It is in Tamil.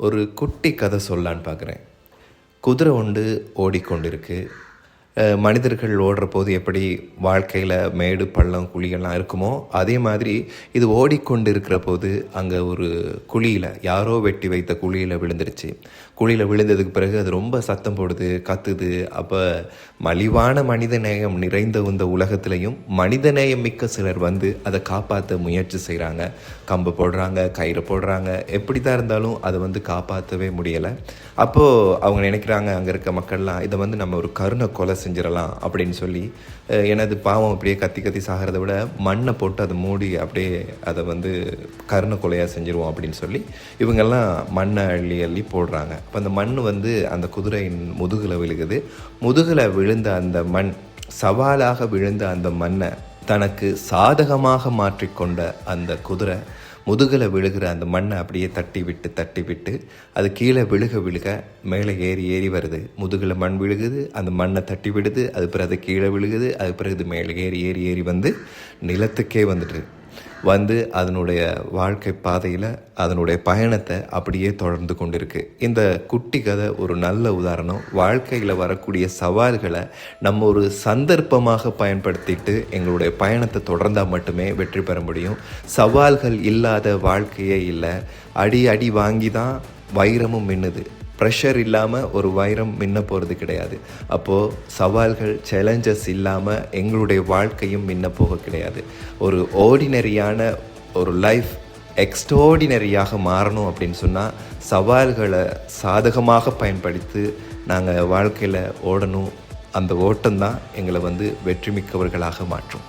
ஒரு குட்டி கதை சொல்லலான்னு பார்க்குறேன். குதிரை ஒன்று ஓடிக்கொண்டிருக்கு. மனிதர்கள் ஓடுறபோது எப்படி வாழ்க்கையில் மேடு பள்ளம் குழிகள்லாம் இருக்குமோ அதே மாதிரி இது ஓடிக்கொண்டு இருக்கிற போது அங்கே ஒரு குழியில் யாரோ வெட்டி வைத்த குழியில் விழுந்துருச்சு. குழியில் விழுந்ததுக்கு பிறகு அது ரொம்ப சத்தம் போடுது, கத்துது. அப்போ மலிவான மனிதநேயம் நிறைந்த இந்த உலகத்துலேயும் மனிதநேயம் மிக்க சிலர் வந்து அதை காப்பாற்ற முயற்சி செய்கிறாங்க. கம்பு போடுறாங்க, கயிறு போடுறாங்க, எப்படி தான் இருந்தாலும் அதை வந்து காப்பாற்றவே முடியலை. அப்போது அவங்க நினைக்கிறாங்க, அங்கே இருக்க மக்கள்லாம் இதை வந்து நம்ம ஒரு கருணை கொலை செஞ்சிடலாம் அப்படின்னு சொல்லி, எனது பாவம் அப்படியே கத்தி கத்தி சாகிறத விட மண்ணை போட்டு அதை மூடி அப்படியே அதை வந்து கருணை கொலையாக செஞ்சுருவோம் அப்படின்னு சொல்லி இவங்கெல்லாம் மண்ணை அள்ளி அள்ளி போடுறாங்க. அப்போ அந்த மண் வந்து அந்த குதிரையின் முதுகில் விழுகுது. முதுகில் விழுந்த அந்த மண், சவாலாக விழுந்த அந்த மண்ணை தனக்கு சாதகமாக மாற்றிக்கொண்ட அந்த குதிரை முதுகில் விழுகிற அந்த மண்ணை அப்படியே தட்டி விட்டு அது கீழே விழுக மேலே ஏறி வருது. முதுகில் மண் விழுகுது, அந்த மண்ணை தட்டி விடுது, அது பிறகு அது கீழே விழுகுது, அது பிறகு இது மேலே ஏறி வந்து நிலத்துக்கே வந்து அதனுடைய வாழ்க்கை பாதையில் அதனுடைய பயணத்தை அப்படியே தொடர்ந்து கொண்டிருக்கு. இந்த குட்டி கதை ஒரு நல்ல உதாரணம். வாழ்க்கையில் வரக்கூடிய சவால்களை நம்ம ஒரு சந்தர்ப்பமாக பயன்படுத்திட்டு எங்களுடைய பயணத்தை தொடர்ந்தால் மட்டுமே வெற்றி பெற முடியும். சவால்கள் இல்லாத வாழ்க்கையே இல்லை. அடி வாங்கி தான் வைரமும் மின்னுது. ப்ரெஷர் இல்லாமல் ஒரு வைரம் மின்ன போகிறது கிடையாது. அப்போது சவால்கள், சேலஞ்சஸ் இல்லாமல் எங்களுடைய வாழ்க்கையும் மின்ன போக கிடையாது. ஒரு ஆர்டினரியான ஒரு லைஃப் எக்ஸ்ட்ராடினரியாக மாறணும் அப்படின்னு சொன்னால் சவால்களை சாதகமாக பயன்படுத்தி நாங்கள் வாழ்க்கையில் ஓடணும். அந்த ஓட்டம்தான் எங்களை வந்து வெற்றி மிக்கவர்களாக மாற்றும்.